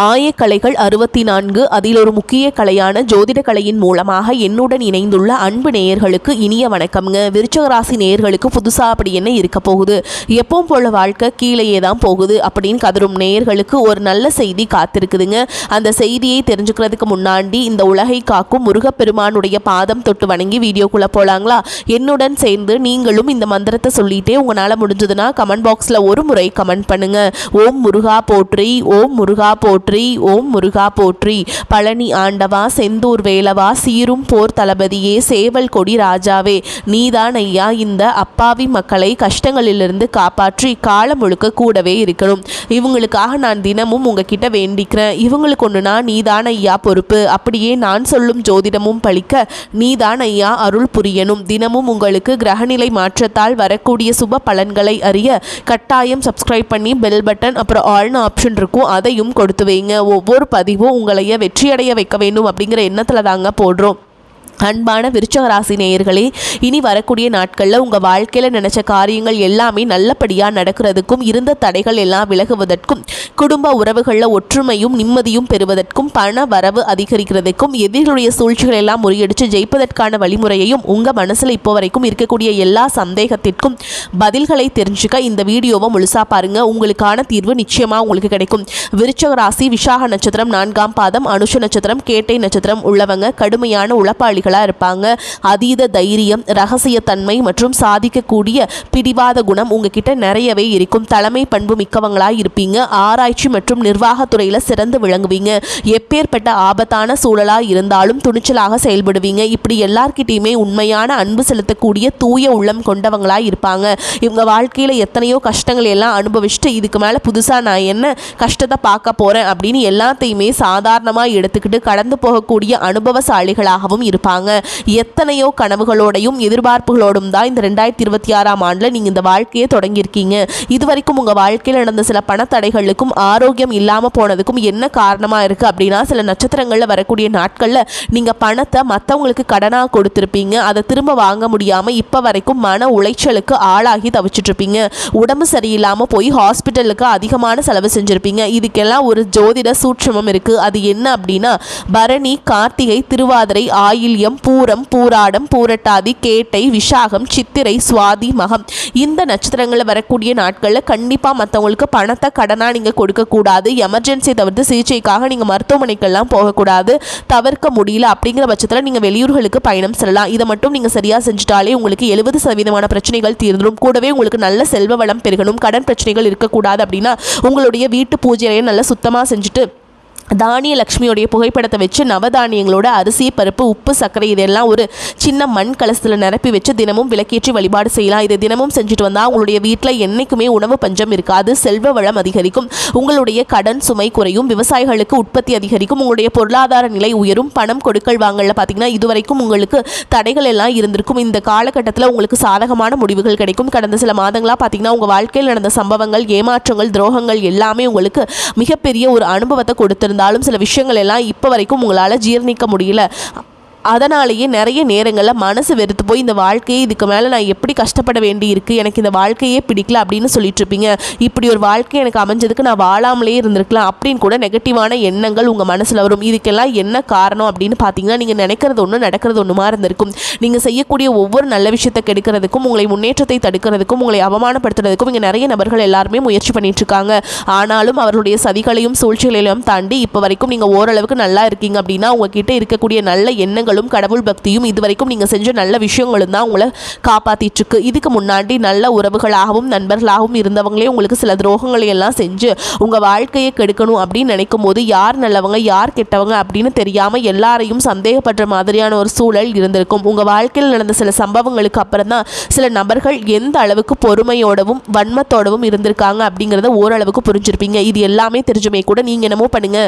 ஆயக்கலைகள் 64 அதில் ஒரு முக்கிய கலையான ஜோதிட கலையின் மூலமாக என்னுடன் இணைந்துள்ள அன்பு நேயர்களுக்கு இனிய வணக்கம்ங்க. விருச்சிக ராசி நேயர்களுக்கு புதுசாக அப்படி என்ன இருக்க போகுது, எப்பவும் போல வாழ்க்கை கீழேயே தான் போகுது அப்படின்னு கதரும் நேயர்களுக்கு ஒரு நல்ல செய்தி காத்திருக்குதுங்க. அந்த செய்தியை தெரிஞ்சுக்கிறதுக்கு முன்னாடி இந்த உலகை காக்கும் முருகப்பெருமானுடைய பாதம் தொட்டு வணங்கி வீடியோக்குள்ளே போகலாங்களா? என்னுடன் சேர்ந்து நீங்களும் இந்த மந்திரத்தை சொல்லிட்டே உங்களால் முடிஞ்சதுன்னா கமெண்ட் பாக்ஸில் ஒரு முறை கமெண்ட் பண்ணுங்க. ஓம் முருகா போற்றி, ஓம் முருகா போற்றி, ஓம் முருகா போற்றி. பழனி ஆண்டவா, செந்தூர் வேலவா, சீரும் போர் தளபதியே, சேவல் கொடி ராஜாவே, நீதான் ஐயா இந்த அப்பாவி மக்களை கஷ்டங்களிலிருந்து காப்பாற்றி காலம் முழுக்க கூடவே இருக்கணும். இவங்களுக்காக நான் தினமும் உங்ககிட்ட வேண்டிக்கிறேன். இவங்களுக்கு ஒன்றுனா நீதான் ஐயா பொறுப்பு. அப்படியே நான் சொல்லும் ஜோதிடமும் பழிக்க நீதான் ஐயா அருள் புரியணும். தினமும் உங்களுக்கு கிரகநிலை மாற்றத்தால் வரக்கூடிய சுப பலன்களை அறிய கட்டாயம் சப்ஸ்கிரைப் பண்ணி பெல் பட்டன் அப்புறம் ஆல்னு ஆப்ஷன் இருக்கும், அதையும் கொடுத்து வைங்க. ஒவ்வொரு பதிவும் உங்களைய வெற்றியடைய வைக்க வேண்டும் அப்படிங்கிற எண்ணத்தில் தாங்க போடுறோம். அன்பான விருச்சிக ராசி நேயர்களே, இனி வரக்கூடிய நாட்களில் உங்கள் வாழ்க்கையில் நினச்ச காரியங்கள் எல்லாமே நல்லபடியாக நடக்கிறதுக்கும், இருந்த தடைகள் எல்லாம் விலகுவதற்கும், குடும்ப உறவுகளில் ஒற்றுமையும் நிம்மதியும் பெறுவதற்கும், பண வரவு அதிகரிக்கிறதுக்கும், எதிரிகளுடைய சூழ்ச்சிகள் எல்லாம் முறியடித்து ஜெயிப்பதற்கான வழிமுறையையும் உங்கள் மனசில் இப்போ வரைக்கும் இருக்கக்கூடிய எல்லா சந்தேகத்திற்கும் பதில்களை தெரிஞ்சுக்க இந்த வீடியோவை முழுசாக பாருங்கள். உங்களுக்கான தீர்வு நிச்சயமாக உங்களுக்கு கிடைக்கும். விருச்சிக ராசி விசாக நட்சத்திரம் 4ஆம் பாதம், அனுஷ நட்சத்திரம், கேட்டை நட்சத்திரம் உள்ளவங்க கடுமையான உளப்பாளி இருப்பாங்க. அதீத தைரியம், ரகசிய தன்மை மற்றும் சாதிக்கக்கூடிய பிடிவாத குணம் உங்ககிட்ட நிறையவே இருக்கும். தலைமை பண்பு மிக்கவங்களாய் இருப்பீங்க. ஆராய்ச்சி மற்றும் நிர்வாகத்துறையில சிறந்து விளங்குவீங்க. எப்பேற்பட்ட ஆபத்தான சூழலா இருந்தாலும் துணிச்சலாக செயல்படுவீங்க. இப்படி எல்லார்கிட்டையுமே உண்மையான அன்பு செலுத்தக்கூடிய தூய உள்ளம் கொண்டவங்களாய் இருப்பாங்க. இவங்க வாழ்க்கையில எத்தனையோ கஷ்டங்கள் எல்லாம் அனுபவிச்சுட்டு இதுக்கு மேல புதுசா நான் என்ன கஷ்டத்தை பார்க்க போறேன் அப்படின்னு எல்லாத்தையுமே சாதாரணமா எடுத்துக்கிட்டு கடந்து போகக்கூடிய அனுபவசாலிகளாகவும் இருப்பாங்க. எத்தனையோ கனவுகளோடையும் எதிர்பார்ப்புகளோடும் தான் இந்த 2026ஆம் ஆண்டுல நீங்க இந்த வாழ்க்கையை தொடங்கியிருக்கீங்க. இதுவரைக்கும் உங்க வாழ்க்கையில் நடந்த சில பணத்தடைகளுக்கும் ஆரோக்கியம் இல்லாம போனதுக்கும் என்ன காரணமா இருக்கு அப்படின்னா, சில நட்சத்திரங்கள்ல வரக்கூடிய நாட்கள்ல நீங்க பணத்தை மற்றவங்களுக்கு கடனா கொடுத்திருப்பீங்க. அதை திரும்ப வாங்க முடியாம இப்ப வரைக்கும் மன உளைச்சலுக்கு ஆளாகி தவிச்சிட்டு இருப்பீங்க. உடம்பு சரியில்லாம போய் ஹாஸ்பிட்டலுக்கு அதிகமான செலவு செஞ்சிருப்பீங்க. இதுக்கெல்லாம் ஒரு ஜோதிட சூட்சமம் இருக்கு. அது என்ன அப்படின்னா, பரணி, கார்த்திகை, திருவாதிரை, ஆயில்யம், பூரம், பூராடம், பூரட்டாதி, கேட்டை, விசாகம், சித்திரை, சுவாதி, மகம் இந்த நட்சத்திரங்களில் வரக்கூடிய நாட்களில் கண்டிப்பாக மற்றவங்களுக்கு பணத்தை கடனாக நீங்கள் கொடுக்கக்கூடாது. எமர்ஜென்சி தவிர்த்து சிகிச்சைக்காக நீங்கள் மருத்துவமனைக்கெல்லாம் போகக்கூடாது. தவிர்க்க முடியல அப்படிங்கிற பட்சத்தில் நீங்கள் வெளியூர்களுக்கு பயணம் செல்லலாம். இதை மட்டும் நீங்கள் சரியாக செஞ்சுட்டாலே உங்களுக்கு 70% பிரச்சனைகள் தீர்ந்துடும். கூடவே உங்களுக்கு நல்ல செல்வ வளம் பெருகணும். கடன் பிரச்சனைகள் இருக்கக்கூடாது அப்படின்னா உங்களுடைய வீட்டு பூஜையை நல்லா சுத்தமாக செஞ்சுட்டு தானிய லக்ஷ்மியோடைய புகைப்படத்தை வச்சு நவதானியங்களோட அரிசி, பருப்பு, உப்பு, சர்க்கரை இதெல்லாம் ஒரு சின்ன மண் கலசத்தில் நிரப்பி வச்சு தினமும் விளக்கேற்றி வழிபாடு செய்யலாம். இதை தினமும் செஞ்சுட்டு வந்தால் உங்களுடைய வீட்டில் என்றைக்குமே உணவு பஞ்சம் இருக்காது. செல்வ வளம் அதிகரிக்கும். உங்களுடைய கடன் சுமை குறையும். விவசாயிகளுக்கு உற்பத்தி அதிகரிக்கும். உங்களுடைய பொருளாதார நிலை உயரும். பணம் கொடுக்கல் வாங்கல பார்த்தீங்கன்னா இதுவரைக்கும் உங்களுக்கு தடைகள் எல்லாம் இருந்திருக்கும். இந்த காலகட்டத்தில் உங்களுக்கு சாதகமான முடிவுகள் கிடைக்கும். கடந்த சில மாதங்களாக பார்த்தீங்கன்னா உங்கள் வாழ்க்கையில் நடந்த சம்பவங்கள், ஏமாற்றங்கள், துரோகங்கள் எல்லாமே உங்களுக்கு மிகப்பெரிய ஒரு அனுபவத்தை கொடுத்திருந்தாலும் சில விஷயங்கள் எல்லாம் இப்போ வரைக்கும் உங்களால் ஜீர்ணிக்க முடியல. அதனாலேயே நிறைய நேரங்களில் மனசு வெறுத்து போய் இந்த வாழ்க்கையை இதுக்கு மேலே நான் எப்படி கஷ்டப்பட வேண்டி இருக்குது, எனக்கு இந்த வாழ்க்கையே பிடிக்கல அப்படின்னு சொல்லிட்டு இருப்பீங்க. இப்படி ஒரு வாழ்க்கை எனக்கு அமைஞ்சதுக்கு நான் வாழாமலே இருந்திருக்கலாம் அப்படின்னு கூட நெகட்டிவான எண்ணங்கள் உங்கள் மனசில் வரும். இதுக்கெல்லாம் என்ன காரணம் அப்படின்னு பார்த்தீங்கன்னா, நீங்கள் நினைக்கிறது ஒன்று நடக்கிறது ஒன்றுமா இருந்திருக்கும். நீங்கள் செய்யக்கூடிய ஒவ்வொரு நல்ல விஷயத்தை கெடுக்கிறதுக்கும், உங்களை முன்னேற்றத்தை தடுக்கிறதுக்கும், உங்களை அவமானப்படுத்துறதுக்கும் இங்கே நிறைய நபர்கள் எல்லாருமே முயற்சி பண்ணிட்டு இருக்காங்க. ஆனாலும் அவர்களுடைய சதிகளையும் சூழ்ச்சிகளையும் தாண்டி இப்போ வரைக்கும் நீங்கள் ஓரளவுக்கு நல்லா இருக்கீங்க அப்படின்னா உங்ககிட்ட இருக்கக்கூடிய நல்ல எண்ணங்கள், கடவுள் பக்தியும் இதுவரைக்கும் நீங்க செஞ்ச நல்ல விஷயங்களும் தான் உங்களை காப்பாத்திட்டு இருக்கு. இதுக்கு முன்னாடி நல்ல உறவுகளாகவும் நண்பர்களாகவும் இருந்தவங்களே உங்களுக்கு சில துரோகங்களை எல்லாம் செஞ்சு உங்க வாழ்க்கையை கெடுக்கணும் அப்படின்னு நினைக்கும் போது யார் நல்லவங்க யார் கெட்டவங்க அப்படின்னு தெரியாம எல்லாரையும் சந்தேகப்படுற மாதிரியான ஒரு சூழல் இருந்திருக்கும். உங்க வாழ்க்கையில் நடந்த சில சம்பவங்களுக்கு அப்புறம் தான் சில நபர்கள் எந்த அளவுக்கு பொறுமையோடவும் வன்மத்தோடவும் இருந்திருக்காங்க அப்படிங்கிறத ஓரளவுக்கு புரிஞ்சிருப்பீங்க. இது எல்லாமே தெரிஞ்சுமே கூட நீங்க என்னமோ பண்ணுங்க,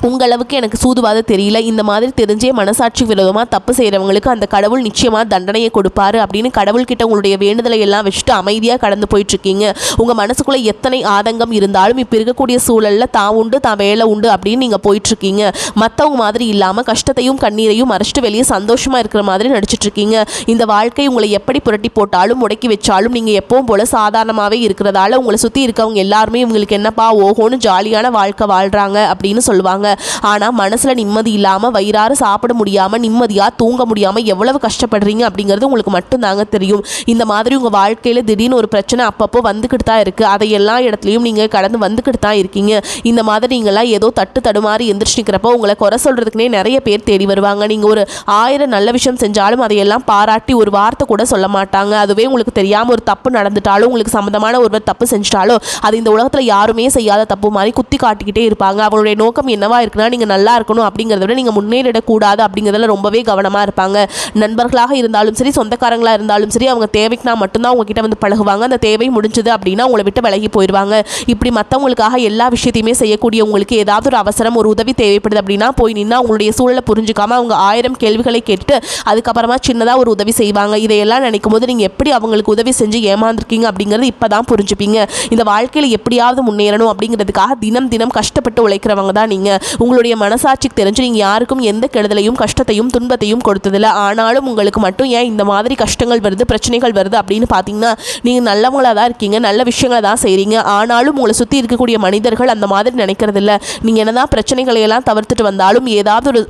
உங்களவுக்கு எனக்கு சூதுவாத தெரியல, இந்த மாதிரி தெரிஞ்சே மனசாட்சி விரோதமாக தப்பு செய்கிறவங்களுக்கு அந்த கடவுள் நிச்சயமாக தண்டனையை கொடுப்பாரு அப்படின்னு கடவுள்கிட்ட உங்களுடைய வேண்டுதலை எல்லாம் வச்சுட்டு அமைதியாக கடந்து போயிட்டுருக்கீங்க. உங்கள் மனசுக்குள்ளே எத்தனை ஆதங்கம் இருந்தாலும் இப்போ இருக்கக்கூடிய சூழலில் தான் உண்டு தான் வேலை உண்டு அப்படின்னு நீங்கள் போயிட்டுருக்கீங்க. மற்றவங்க மாதிரி இல்லாமல் கஷ்டத்தையும் கண்ணீரையும் மறைச்சிட்டு வெளியே சந்தோஷமாக இருக்கிற மாதிரி நடிச்சிட்ருக்கீங்க. இந்த வாழ்க்கை உங்களை எப்படி புரட்டி போட்டாலும் முடக்கி வச்சாலும் நீங்கள் எப்பவும் போல் சாதாரணமாகவே இருக்கிறதால உங்களை சுற்றி இருக்கவங்க எல்லாருமே இவங்களுக்கு என்னப்பா ஓஹோன்னு ஜாலியான வாழ்க்கை வாழ்கிறாங்க அப்படின்னு சொல்லுவாங்க. ஆனால் மனசில் நிம்மதி இல்லாமல் வயிறார சாப்பிட முடியாமல் நிம்மதியாக தூங்க முடியாமல் எவ்வளவு கஷ்டப்படுறீங்க அப்படிங்கிறது உங்களுக்கு மட்டும்தாங்க தெரியும். இந்த மாதிரி உங்கள் வாழ்க்கையில் திடீர்னு ஒரு பிரச்சனை அப்பப்போ வந்துக்கிட்டு தான் இருக்குது. அதை எல்லா இடத்துலையும் நீங்கள் கடந்து வந்துக்கிட்டு தான் இருக்கீங்க. இந்த மாதிரி நீங்களாம் ஏதோ தட்டு தடுமாறி எந்திரிச்சு நிற்கிறப்போ உங்களை குறை சொல்கிறதுக்குனே நிறைய பேர் தேடி வருவாங்க. நீங்கள் ஒரு 1000 நல்ல விஷயம் செஞ்சாலும் அதையெல்லாம் பாராட்டி ஒரு வார்த்தை கூட சொல்ல மாட்டாங்க. அதுவே உங்களுக்கு தெரியாமல் ஒரு தப்பு நடந்துட்டாலும் உங்களுக்கு சம்மந்தமான ஒருவர் தப்பு செஞ்சிட்டாலோ அது இந்த உலகத்தில் யாருமே செய்யாத தப்பு மாதிரி குத்தி காட்டிக்கிட்டே இருப்பாங்க. அவங்களுடைய நோக்கம் என்னவா இருக்குன்னா நீங்கள் நல்லா இருக்கணும் அப்படிங்கிறத விட நீங்கள் முன்னேறிடக்கூடாது அப்படிங்கிறதுல ரொம்பவே கவனமாக இருப்பாங்க. நண்பர்களாக இருந்தாலும் சரி, சொந்தக்காரங்களாக இருந்தாலும் சரி, அவங்க தேவைக்குனா மட்டும்தான் உங்ககிட்ட வந்து பழகுவாங்க. அந்த தேவை முடிஞ்சது அப்படின்னா உங்களை விட்டு விலகி போயிடுவாங்க. இப்படி மற்றவங்களுக்காக எல்லா விஷயத்தையுமே செய்யக்கூடிய உங்களுக்கு ஏதாவது ஒரு அவசரம் ஒரு உதவி தேவைப்படுது அப்படின்னா போய் நின்னா உங்களுடைய சூழலை புரிஞ்சுக்காம அவங்க 1000 கேள்விகளை கேட்டுட்டு அதுக்கப்புறமா சின்னதாக ஒரு உதவி செய்வாங்க. இதையெல்லாம் நினைக்கும் போது நீங்கள் எப்படி அவங்களுக்கு உதவி செஞ்சு ஏமாந்துருக்கீங்க அப்படிங்கிறது இப்போ தான் புரிஞ்சுப்பீங்க. இந்த வாழ்க்கையில் எப்படியாவது முன்னேறணும் அப்படிங்கிறதுக்காக தினம் தினம் கஷ்டப்பட்டு உழைக்கிறவங்க தான் நீங்கள். உங்களுடைய மனசாட்சிக்கு தெரிஞ்சு நீங்கள் யாருக்கும் எந்த கெடுதலையும் கஷ்டத்தையும் துன்பத்தையும் கொடுத்ததில்லை. ஆனாலும் உங்களுக்கு மட்டும் ஏன் இந்த மாதிரி கஷ்டங்கள் வருது பிரச்சனைகள் வருது அப்படின்னு பார்த்தீங்கன்னா நீங்கள் நல்லவங்களாக தான் இருக்கீங்க, நல்ல விஷயங்களை தான் செய்கிறீங்க. ஆனாலும் உங்களை சுற்றி இருக்கக்கூடிய மனிதர்கள் அந்த மாதிரி நினைக்கிறதில்ல. நீங்கள் என்னதான் பிரச்சனைகளையெல்லாம் தவிர்த்துட்டு வந்தாலும் ஏதாவது ஒரு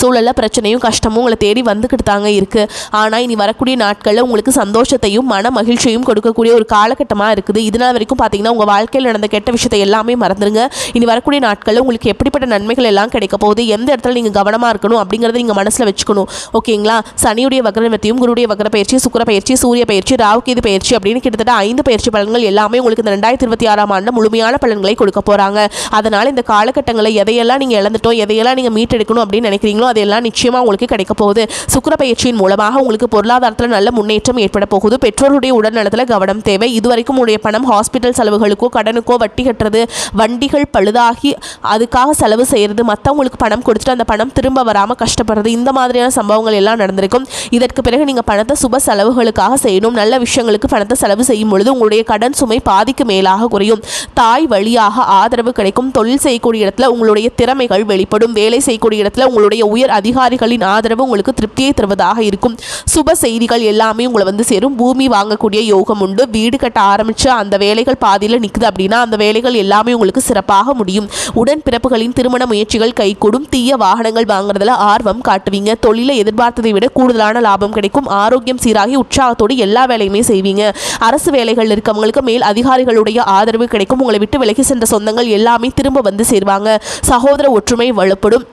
சூழலில் பிரச்சனையும் கஷ்டமும் உங்களை தேடி வந்துக்கிட்டு தாங்க இருக்குது. ஆனால் இனி வரக்கூடிய நாட்களில் உங்களுக்கு சந்தோஷத்தையும் மன மகிழ்ச்சியும் கொடுக்கக்கூடிய ஒரு காலகட்டமாக இருக்குது. இதனால் வரைக்கும் பார்த்தீங்கன்னா உங்கள் வாழ்க்கையில் நடந்த கெட்ட விஷயத்தை எல்லாமே மறந்துடுங்க. இனி வரக்கூடிய நாட்களில் உங்களுக்கு எப்படிப்பட்ட நன்மைகள் எல்லாம் கிடைக்க போகுது, எந்த இடத்துல நீங்கள் கவனமாக இருக்கணும் அப்படிங்கிறத நீங்கள் மனசில் வச்சுக்கணும். ஓகேங்களா? சனியுடைய வக்ரநிவர்த்தியும் குருடைய வக்ர பயிற்சி, சுக்கிர பயிற்சி, சூரிய பயிற்சி, ராகுகேது பயிற்சி அப்படின்னு கிட்டத்தட்ட 5 பயிற்சி பலன்கள் எல்லாமே உங்களுக்கு இந்த 2026ஆம் ஆண்டு முழுமையான பலன்களை கொடுக்க போகிறாங்க. அதனால் இந்த காலகட்டங்களில் எதையெல்லாம் நீங்கள் இழந்துட்டோம், எதையெல்லாம் நீங்கள் மீட்டெடுக்கணும் அப்படின்னு நினைக்கிறீங்களோ அதெல்லாம் நிச்சயமா உங்களுக்கு கிடைக்க போகுது. சுக்கிர பயிற்சியின் மூலமாக உங்களுக்கு பொருளாதாரத்தில் நல்ல முன்னேற்றம் ஏற்பட போகுது. பெற்றோருடைய உடல்நலத்தில் கவனம் தேவை. இதுவரைக்கும் உங்களுடைய பணம் ஹாஸ்பிட்டல் செலவுகளுக்கோ கடனுக்கோ வட்டி கட்டுறது, வண்டிகள் பழுதாகி அதுக்காக செலவு செய்கிறது, மற்றவங்களுக்கு பணம் கொடுத்துட்டு அந்த பணம் திரும்ப வராமல் கஷ்டப்படுறது, இந்த மாதிரியான சம்பவங்கள் எல்லாம் நடந்திருக்கும். இதற்கு பிறகு நீங்கள் பணத்தை சுப செலவுகளுக்காக செய்யணும். நல்ல விஷயங்களுக்கு பணத்தை செலவு செய்யும் பொழுது உங்களுடைய கடன் சுமை பாதிக்கு மேலாக குறையும். தாய் வழியாக ஆதரவு கிடைக்கும். தொழில் செய்யக்கூடிய இடத்துல உங்களுடைய திறமைகள் வெளிப்படும். வேலை செய்யக்கூடிய இடத்துல உங்களுடைய உயர் அதிகாரிகளின் ஆதரவு உங்களுக்கு திருப்தியை தருவதாக இருக்கும். சுப செய்திகள் எல்லாமே உங்களை வந்து சேரும். பூமி வாங்கக்கூடிய யோகம் உண்டு. வீடு கட்ட ஆரம்பிச்சு அந்த வேலைகள் பாதியில் நிற்குது அப்படின்னா அந்த வேலைகள் எல்லாமே உங்களுக்கு சிறப்பாக முடியும். உடன் பிறப்புகளின் திருமண முயற்சிகள் கைகூடும். தீய வாகனங்கள் வாங்குறதுல ஆர்வம் காட்டுவீங்க. தொழிலை எதிர்பார்த்ததை விட கூடுதலான லாபம் கிடைக்கும். ஆரோக்கியம் சீராகி உற்சாகத்தோடு எல்லா வேலையுமே செய்வீங்க. அரசு வேலைகள் இருக்கவங்களுக்கு மேல் அதிகாரிகளுடைய ஆதரவு கிடைக்கும். உங்களை விட்டு விலகி சென்ற சொந்தங்கள் எல்லாமே திரும்ப வந்து சேருவாங்க. சகோதர ஒற்றுமை வலுப்படும்.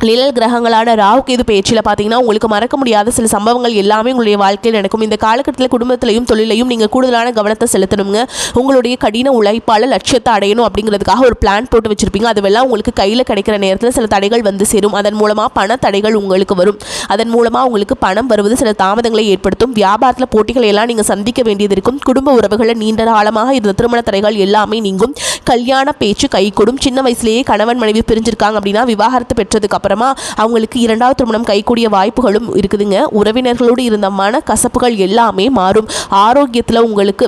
நிழல் கிரகங்களான ராகுகேது பயிற்சியில் பார்த்தீங்கன்னா உங்களுக்கு மறக்க முடியாத சில சம்பவங்கள் எல்லாமே உங்களுடைய வாழ்க்கையில் நடக்கும். இந்த காலகட்டத்தில் குடும்பத்திலையும் தொழிலையும் நீங்கள் கூடுதலான கவனத்தை செலுத்தணுங்க. உங்களுடைய கடின உழைப்பால் லட்சியத்தை அடையணும் அப்படிங்கிறதுக்காக ஒரு பிளான் போட்டு வச்சுருப்பீங்க. அதுவெல்லாம் உங்களுக்கு கையில் கிடைக்கிற நேரத்தில் சில தடைகள் வந்து சேரும். அதன் மூலமாக பண தடைகள் உங்களுக்கு வரும். அதன் மூலமாக உங்களுக்கு பணம் வருவது சில தாமதங்களை ஏற்படுத்தும். வியாபாரத்தில் போட்டிகளை எல்லாம் நீங்கள் சந்திக்க வேண்டியது இருக்கும். குடும்ப உறவுகளில் நீண்ட காலமாக இருந்த திருமண தடைகள் எல்லாமே நீங்கும். கல்யாண பேச்சு கைகூடும். சின்ன வயசுலேயே கணவன் மனைவி பிரிஞ்சிருக்காங்க அப்படின்னா விவாகரத்து பெற்றதுக்கு அப்புறமா அவங்களுக்கு 2வது திருமணம் கைகூடிய வாய்ப்புகளும் இருக்குதுங்க. உறவினர்களோடு இருந்த மன கசப்புகள் எல்லாமே மாறும். ஆரோக்கியத்தில் உங்களுக்கு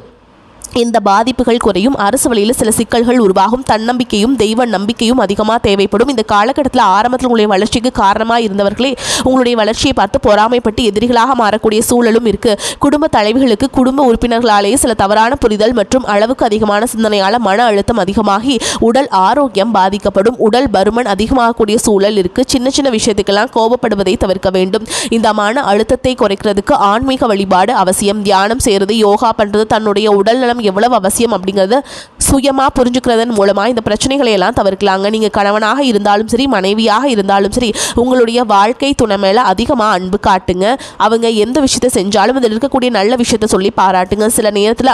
இந்த பாதிப்புகள் குறையும். அரசு வழியில் சில சிக்கல்கள் உருவாகும். தன்னம்பிக்கையும் தெய்வ நம்பிக்கையும் அதிகமாக தேவைப்படும். இந்த காலகட்டத்தில் ஆரம்பத்தில் உங்களுடைய வளர்ச்சிக்கு காரணமாக இருந்தவர்களே உங்களுடைய வளர்ச்சியை பார்த்து பொறாமைப்பட்டு எதிரிகளாக மாறக்கூடிய சூழலும் இருக்கு. குடும்ப தலைவிகளுக்கு குடும்ப உறுப்பினர்களாலேயே சில தவறான புரிதல் மற்றும் அளவுக்கு அதிகமான சிந்தனையால் மன அழுத்தம் அதிகமாகி உடல் ஆரோக்கியம் பாதிக்கப்படும். உடல் பருமன் அதிகமாகக்கூடிய சூழல் இருக்கு. சின்ன சின்ன விஷயத்துக்கெல்லாம் கோபப்படுவதை தவிர்க்க வேண்டும். இந்த மன அழுத்தத்தை குறைக்கிறதுக்கு ஆன்மீக வழிபாடு அவசியம். தியானம் செய்யறது, யோகா பண்றது, தன்னுடைய உடல் நலம் எவ்வளவு அவசியம் அப்படிங்கிறத சுயமாக புரிஞ்சுக்கிறதன் மூலமாக இந்த பிரச்சனைகளை எல்லாம் தவிர்க்கலாங்க. நீங்கள் கணவனாக இருந்தாலும் சரி, மனைவியாக இருந்தாலும் சரி, உங்களுடைய வாழ்க்கை துணை மேலே அதிகமாக அன்பு காட்டுங்க. அவங்க எந்த விஷயத்தை செஞ்சாலும் அதில் இருக்கக்கூடிய நல்ல விஷயத்தை சொல்லி பாராட்டுங்க. சில நேரத்தில்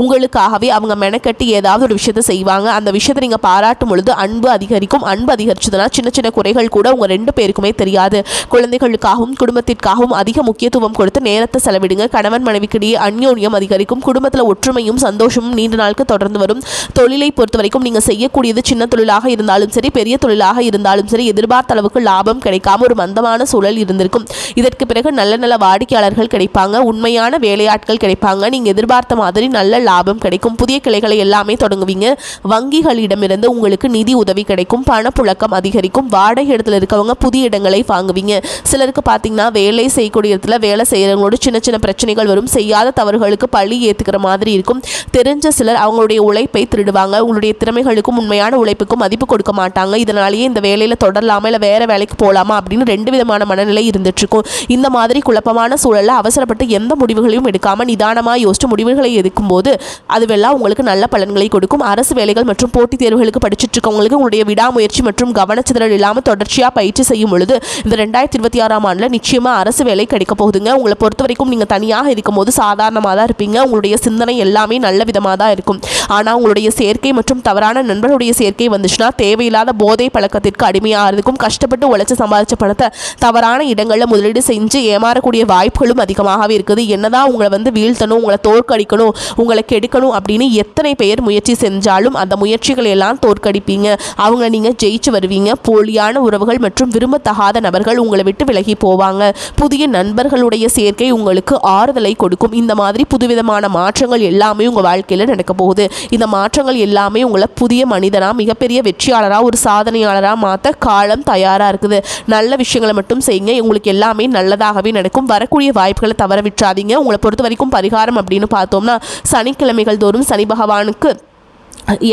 உங்களுக்காகவே அவங்க மெனக்கட்டி ஏதாவது ஒரு விஷயத்தை செய்வாங்க. அந்த விஷயத்தை நீங்கள் பாராட்டும் பொழுது அன்பு அதிகரிக்கும். அன்பு அதிகரிச்சதுன்னா சின்ன சின்ன குறைகள் கூட உங்கள் 2 பேருக்குமே தெரியாது. குழந்தைகளுக்காகவும் குடும்பத்திற்காகவும் அதிக முக்கியத்துவம் கொடுத்து நேரத்தை செலவிடுங்க. கணவன் மனைவிக்கிடையே அந்யோன்யம் அதிகரிக்கும். குடும்பத்தில் ஒற்றுமையும் சந்தோஷமும் நீண்ட நாளுக்கு தொடர்ந்து வரும். தொழிலை பொறுத்த வரைக்கும் நீங்கள் செய்யக்கூடியது சின்ன தொழிலாக இருந்தாலும் சரி, பெரிய தொழிலாக இருந்தாலும் சரி, எதிர்பார்த்த அளவுக்கு லாபம் கிடைக்காம ஒரு மந்தமான சூழல் இருந்திருக்கும். இதற்கு பிறகு நல்ல நல்ல வாடிக்கையாளர்கள் கிடைப்பாங்க, உண்மையான வேலையாட்கள் கிடைப்பாங்க, நீங்கள் எதிர்பார்த்த மாதிரி நல்ல லாபம் கிடைக்கும். புதிய கிளைகளை எல்லாமே தொடங்குவீங்க. வங்கிகளிடமிருந்து உங்களுக்கு நிதி உதவி கிடைக்கும், பணப்புழக்கம் அதிகரிக்கும். வாடகை இடத்துல இருக்கவங்க புதிய இடங்களை வாங்குவீங்க. சிலருக்கு பார்த்தீங்கன்னா வேலை செய்யக்கூடிய இடத்துல வேலை செய்கிறவங்களோட சின்ன சின்ன பிரச்சனைகள் வரும். செய்யாத தவறுகளுக்கு பழி ஏற்றுக்கிற மாதிரி இருக்கும். தெரிஞ்ச சிலர் அவங்களுடைய உழைப்பை திருடுவாங்க. உங்களுடைய திறமைகளுக்கும் உண்மையான உழைப்புக்கும் மதிப்பு கொடுக்க மாட்டாங்க. இதனாலேயே இந்த வேலையில் தொடரலாமா இல்லை வேறு வேலைக்கு போகலாமா அப்படின்னு 2 விதமான மனநிலை இருந்துட்டுருக்கும். இந்த மாதிரி குழப்பமான சூழலில் அவசரப்பட்டு எந்த முடிவுகளையும் எடுக்காமல் நிதானமாக யோசிச்சு முடிவுகளை எடுக்கும்போது அதுவெல்லாம் உங்களுக்கு நல்ல பலன்களை கொடுக்கும். அரசு வேலைகள் மற்றும் போட்டித் தேர்வுகளுக்கு படிச்சுட்டு இருக்கவங்களுக்கு உங்களுடைய விடாமுயற்சி மற்றும் கவனச்சிதறல் இல்லாமல் தொடர்ச்சியாக பயிற்சி செய்யும் பொழுது இந்த 2026ஆம் ஆண்டில் நிச்சயமாக அரசு வேலை கிடைக்க போகுதுங்க. உங்களை பொறுத்த வரைக்கும் நீங்கள் தனியாக இருக்கும்போது சாதாரணமாக தான் இருப்பீங்க. உங்களுடைய சிந்தனை எல்லாமே நல்ல விதமாக தான் இருக்கும். ஆனால் உங்களுடைய சேர்க்கை மற்றும் தவறான நண்பர்களுடைய சேர்க்கை வந்துச்சுன்னா தேவையில்லாத போதை பழக்கத்திற்கு அடிமையாகிறதுக்கும், கஷ்டப்பட்டு உழைச்சி சம்பாதிச்ச பணத்தை தவறான இடங்களில் முதலீடு செஞ்சு ஏமாறக்கூடிய வாய்ப்புகளும் அதிகமாகவே இருக்குது. என்னதான் உங்களை வீழ்த்தணும், உங்களை தோற்கடிக்கணும், உங்களை கெடுக்கணும் அப்படின்னு எத்தனை பேர் முயற்சி செஞ்சாலும் அந்த முயற்சிகளை எல்லாம் தோற்கடிப்பீங்க. அவங்கள நீங்கள் ஜெயிச்சு வருவீங்க. போலியான உறவுகள் மற்றும் விரும்பத்தகாத நபர்கள் உங்களை விட்டு விலகி போவாங்க. புதிய நண்பர்களுடைய சேர்க்கை உங்களுக்கு ஆறுதலை கொடுக்கும். இந்த மாதிரி புதுவிதமான மாற்றங்கள் எல்லாமே உங்கள் வாழ்க்கையில் நடக்க போகுது. இந்த மாற்றங்கள் எல்லாமே உங்களை புதிய மனிதனாக, மிகப்பெரிய வெற்றியாளராக, ஒரு சாதனையாளராக மாற்ற காலம் தயாராக இருக்குது. நல்ல விஷயங்களை மட்டும் செய்யுங்க. உங்களுக்கு எல்லாமே நல்லதாகவே நடக்கும். வரக்கூடிய வாய்ப்புகளை தவற விட்டுறாதீங்க. உங்களை பொறுத்த வரைக்கும் பரிகாரம் அப்படின்னு பார்த்தோம்னா சனிக்கிழமைகள் தோறும் சனி பகவானுக்கு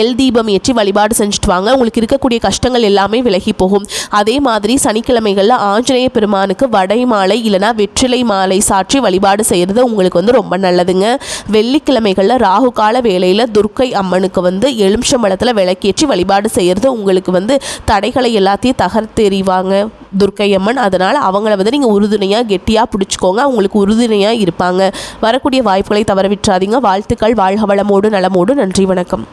எல் தீபம் ஏற்றி வழிபாடு செஞ்சுட்டு வாங்க. உங்களுக்கு இருக்கக்கூடிய கஷ்டங்கள் எல்லாமே விலகி போகும். அதே மாதிரி சனிக்கிழமைகளில் ஆஞ்சநேய பெருமானுக்கு வடை மாலை இல்லைனா வெற்றிலை மாலை சாற்றி வழிபாடு செய்கிறது உங்களுக்கு ரொம்ப நல்லதுங்க. வெள்ளிக்கிழமைகளில் ராகு கால வேளையில் துர்க்கை அம்மனுக்கு எலுமிச்சம்பழத்தில் விளக்கேற்றி வழிபாடு செய்கிறது உங்களுக்கு தடைகளை எல்லாத்தையும் தகர்த்தெறிவாங்க துர்க்கை அம்மன். அதனால் அவங்கள நீங்கள் உறுதுணையாக கெட்டியாக பிடிச்சிக்கோங்க. அவங்களுக்கு உறுதுணையாக இருப்பாங்க. வரக்கூடிய வாய்ப்புகளை தவற விட்டுறாதீங்க. வாழ்த்துக்கள். வாழ்க வளமோடு நலமோடு. நன்றி, வணக்கம்.